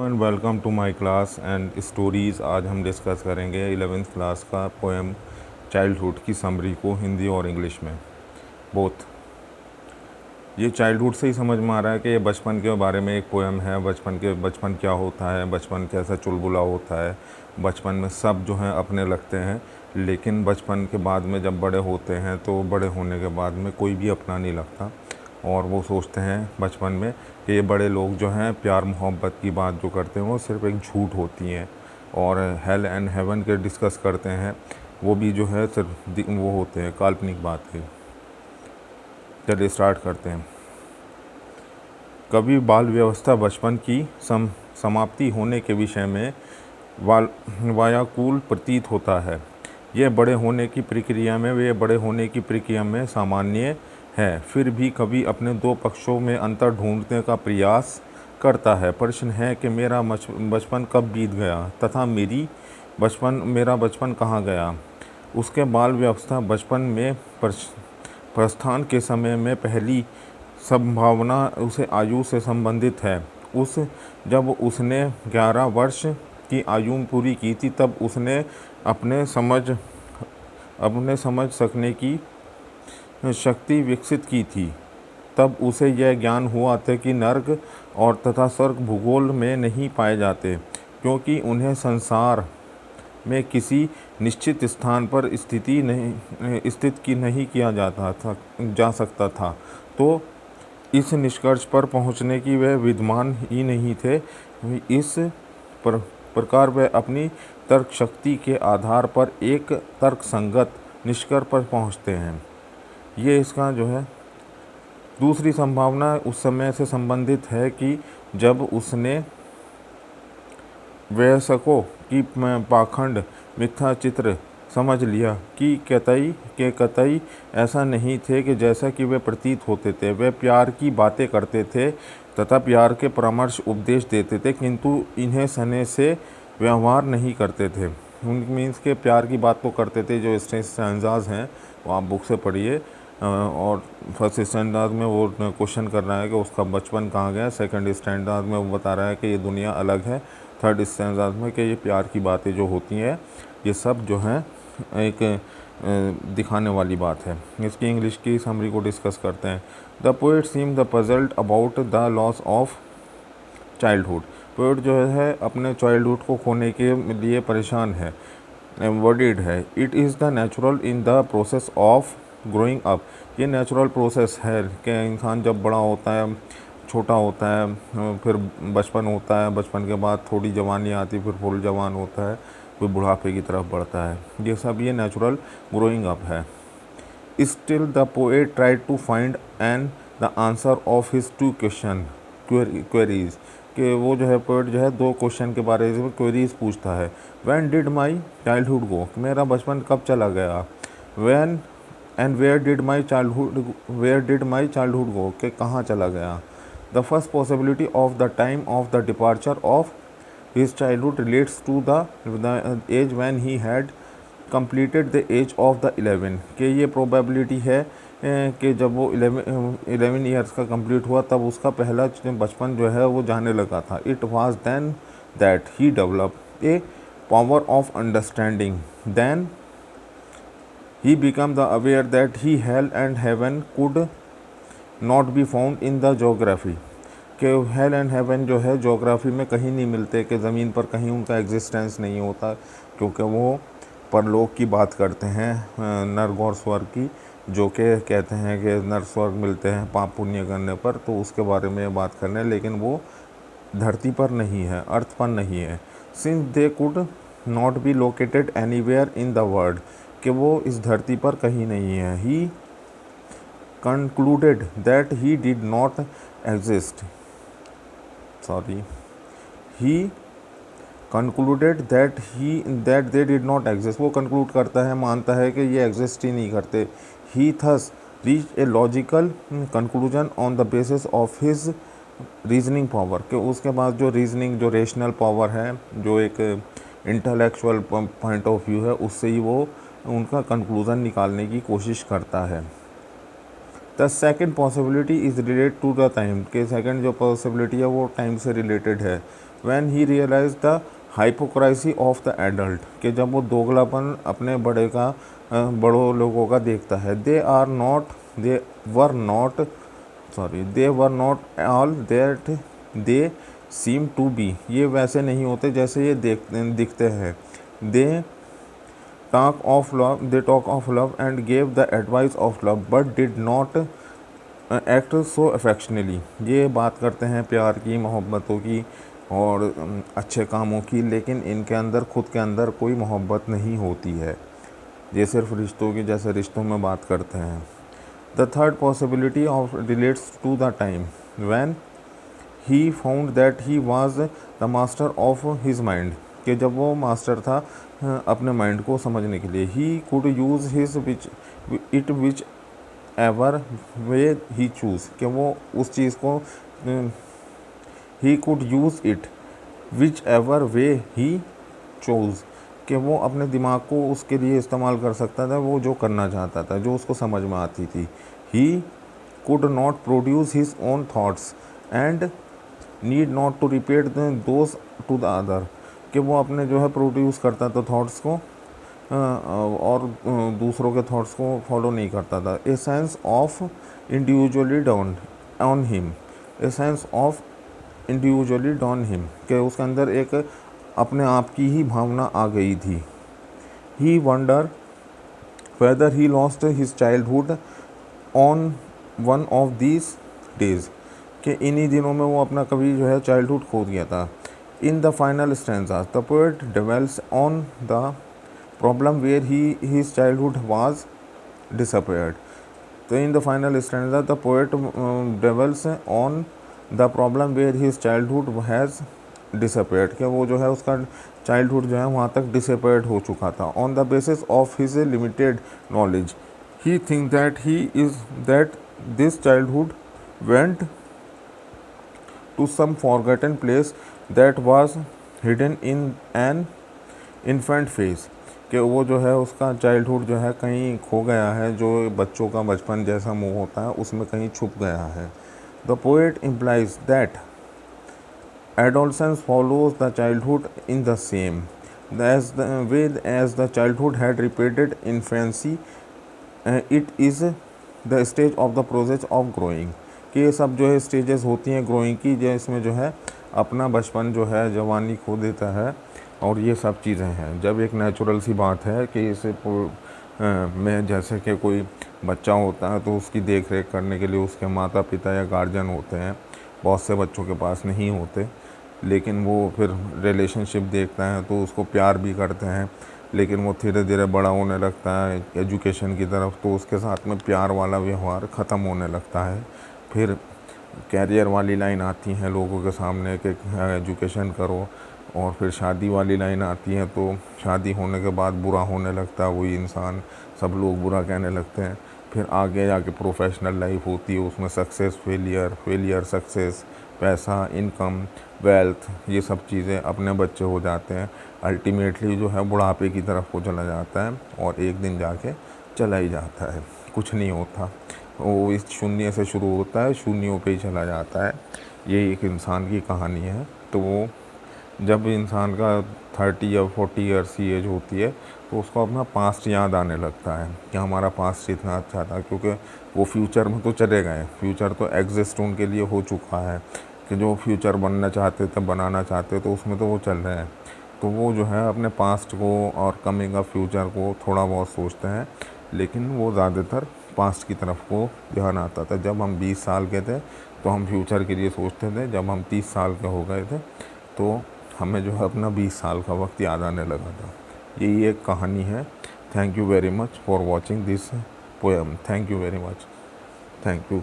And welcome to my class and stories. आज हम discuss करेंगे 11th क्लास का पोएम चाइल्डहुड की समरी को हिंदी और इंग्लिश में बोथ। ये चाइल्डहुड से ही समझ में आ रहा है कि ये बचपन के बारे में एक पोएम है। बचपन क्या होता है, बचपन कैसा चुलबुला होता है। बचपन में सब जो हैं अपने लगते हैं, लेकिन बचपन के बाद में जब बड़े होते हैं तो बड़े होने के बाद में कोई भी अपना नहीं लगता और वो सोचते हैं बचपन में कि ये बड़े लोग जो हैं प्यार मोहब्बत की बात जो करते हैं वो सिर्फ एक झूठ होती हैं। और हेल एंड हेवन के डिस्कस करते हैं, वो भी जो है सिर्फ वो होते हैं, काल्पनिक बात है। चलिए स्टार्ट करते हैं। कभी बाल व्यवस्था बचपन की समाप्ति होने के विषय में व्याकुल प्रतीत होता है। वे बड़े होने की प्रक्रिया में सामान्य है, फिर भी कभी अपने दो पक्षों में अंतर ढूंढने का प्रयास करता है। प्रश्न है कि मेरा बचपन कब बीत गया तथा मेरा बचपन कहाँ गया। उसके बाल व्यवस्था बचपन में प्रस्थान के समय में पहली संभावना उसे आयु से संबंधित है। जब उसने 11 वर्ष की आयु पूरी की थी तब उसने अपने समझ सकने की शक्ति विकसित की थी। तब उसे यह ज्ञान हुआ था कि नर्क और तथा स्वर्ग भूगोल में नहीं पाए जाते, क्योंकि उन्हें संसार में किसी निश्चित स्थान पर स्थित नहीं किया जा सकता था। तो इस निष्कर्ष पर पहुंचने की वे विद्वान ही नहीं थे। इस प्रकार वे अपनी तर्क शक्ति के आधार पर एक तर्कसंगत निष्कर्ष पर पहुंचते हैं। ये इसका जो है दूसरी संभावना उस समय से संबंधित है कि जब उसने वयस्कों की पाखंड मिथ्या चित्र समझ लिया कि कतई ऐसा नहीं थे कि जैसा कि वे प्रतीत होते थे। वे प्यार की बातें करते थे तथा प्यार के परामर्श उपदेश देते थे, किंतु इन्हें सने से व्यवहार नहीं करते थे। मीन्स के प्यार की बात तो करते थे। जो स्टैंजाज हैं वो आप बुक से पढ़िए। और फर्स्ट स्टैंडर्ड में वो क्वेश्चन कर रहा है कि उसका बचपन कहाँ गया। सेकंड स्टैंडर्ड में वो बता रहा है कि ये दुनिया अलग है। थर्ड स्टैंडर्ड में कि ये प्यार की बातें जो होती हैं ये सब जो हैं एक दिखाने वाली बात है। इसकी इंग्लिश की समरी को डिस्कस करते हैं। The poet seem the puzzled about the loss of childhood. Poet जो है अपने चाइल्डहुड को खोने के लिए परेशान है, वर्डिड है। It is the natural in the process of growing up. ये नेचुरल प्रोसेस है कि इंसान जब बड़ा होता है, छोटा होता है, फिर बचपन होता है, बचपन के बाद थोड़ी जवानी आती, फिर फुल जवान होता है, फिर बुढ़ापे की तरफ बढ़ता है। ये सब ये नेचुरल ग्रोइंग अप है। Still the poet tried to find the answer of his two queries कि वो जो है पोएट जो है दो क्वेश्चन के बारे में क्वेरीज पूछता है। When did my childhood go, मेरा बचपन कब चला गया। When and where did my childhood go, कि कहाँ चला गया। The first possibility of the time of the departure of his childhood relates to the age when he had completed the age of the 11, कि ये probability है कि जब वो 11 ईयर्स का कंप्लीट हुआ तब उसका पहला बचपन जो है वो जाने लगा था। It was then that he developed a power of understanding, then he become the aware that he hell and heaven could not be found in the geography, कि हेल एंड हेवन जो है जोग्राफी में कहीं नहीं मिलते, कि ज़मीन पर कहीं उनका एग्जिस्टेंस नहीं होता, क्योंकि वो परलोक की बात करते हैं, नर्क और स्वर्ग की, जो कि कहते हैं कि नर्क स्वर्ग मिलते हैं पाप पुण्य करने पर, तो उसके बारे में बात करने, लेकिन वो धरती पर नहीं है, अर्थ पर नहीं है। Since they could not be located anywhere in the world, कि वो इस धरती पर कहीं नहीं है। He concluded that he did not exist, he concluded that they did not exist, वो कंक्लूड करता है, मानता है कि ये एग्जिस्ट ही नहीं करते। He thus reach a logical conclusion on the basis of his reasoning power, कि उसके बाद जो रीजनिंग, जो रेशनल पावर है, जो एक इंटेलेक्चुअल पॉइंट ऑफ व्यू है, उससे ही वो उनका कंक्लूज़न निकालने की कोशिश करता है। The second possibility is related to the time, के सेकेंड जो पॉसिबिलिटी है वो टाइम से रिलेटेड है। When he realize the hypocrisy of the adult, कि जब वो दोगलापन अपने बड़ों लोगों का देखता है। They were not all that they seem to be, ये वैसे नहीं होते जैसे ये दिखते हैं। They talk of love and gave the advice of love but did not act so affectionately, ये बात करते हैं प्यार की, मोहब्बतों की और अच्छे कामों की, लेकिन इनके अंदर खुद के अंदर कोई मोहब्बत नहीं होती है, ये सिर्फ रिश्तों की, जैसे रिश्तों में बात करते हैं। The third possibility of relates to the time when he found that he was the master of his mind, कि जब वो मास्टर था अपने माइंड को समझने के लिए। He could use his which ever way he choose, कि वो उस चीज़ को he could use it which ever way he choose, कि वो अपने दिमाग को उसके लिए इस्तेमाल कर सकता था, वो जो करना चाहता था, जो उसको समझ में आती थी। He could not produce his own thoughts and need not to repeat those to the other, कि वो अपने जो है प्रोड्यूस करता था थॉट्स को और दूसरों के थॉट्स को फॉलो नहीं करता था। A sense of individually down on him, a sense of individually down him, कि उसके अंदर एक अपने आप की ही भावना आ गई थी। He wonder whether he lost his childhood on one of these days, कि इन्हीं दिनों में वो अपना कभी जो है चाइल्डहुड खो गया था। In the final stanzas the poet dwells on the problem where his childhood was disappeared, तो in the final stanza the poet dwells on the problem where his childhood has disappeared, कि वो जो है उसका childhood जो है वहाँ तक डिसअपेयर्ड हो चुका था। On the basis of his limited knowledge he think that this childhood went to some forgotten place that was hidden in an infant phase, कि वो जो है उसका चाइल्डहुड जो है कहीं खो गया है, जो बच्चों का बचपन जैसा मुँह होता है उसमें कहीं छुप गया है। The poet implies that adolescence follows the childhood in the same as the childhood had repeated infancy, it is the stage of the process of growing, कि ये सब जो है स्टेजेस होती हैं ग्रोइंग की, जो इसमें जो है अपना बचपन जो है जवानी खो देता है और ये सब चीज़ें हैं। जब एक नेचुरल सी बात है कि इसे में जैसे कि कोई बच्चा होता है तो उसकी देख रेख करने के लिए उसके माता पिता या गार्जियन होते हैं, बहुत से बच्चों के पास नहीं होते, लेकिन वो फिर रिलेशनशिप देखता है तो उसको प्यार भी करते हैं, लेकिन वो धीरे धीरे बड़ा होने लगता है एजुकेशन की तरफ, तो उसके साथ में प्यार वाला व्यवहार ख़त्म होने लगता है। फिर कैरियर वाली लाइन आती है लोगों के सामने कि एजुकेशन करो, और फिर शादी वाली लाइन आती है, तो शादी होने के बाद बुरा होने लगता है वही इंसान, सब लोग बुरा कहने लगते हैं। फिर आगे जाके प्रोफेशनल लाइफ होती है, उसमें सक्सेस फेलियर सक्सेस, पैसा, इनकम, वेल्थ, ये सब चीज़ें अपने बच्चे हो जाते हैं। अल्टीमेटली जो है बुढ़ापे की तरफ को चला जाता है और एक दिन जाके चला ही जाता है, कुछ नहीं होता, वो इस शून्य से शुरू होता है, शून्यों पे ही चला जाता है। ये एक इंसान की कहानी है। तो वो जब इंसान का 30 या 40 ईयर्स की एज होती है तो उसको अपना पास्ट याद आने लगता है कि हमारा पास्ट इतना अच्छा था, क्योंकि वो फ्यूचर में तो चले गए, फ्यूचर तो एग्जिस्ट उनके लिए हो चुका है, कि जो फ्यूचर बनना चाहते थे, बनाना चाहते तो उसमें तो वो चल रहे हैं। तो वो जो है अपने पास्ट को और कमिंग ऑफ फ्यूचर को थोड़ा बहुत सोचते हैं, लेकिन वो ज़्यादातर पास्ट की तरफ को ध्यान आता था। जब हम 20 साल के थे तो हम फ्यूचर के लिए सोचते थे, जब हम 30 साल के हो गए थे तो हमें जो है अपना 20 साल का वक्त याद आने लगा था। यही एक कहानी है। Thank you very much for watching this poem. Thank you very much. Thank you.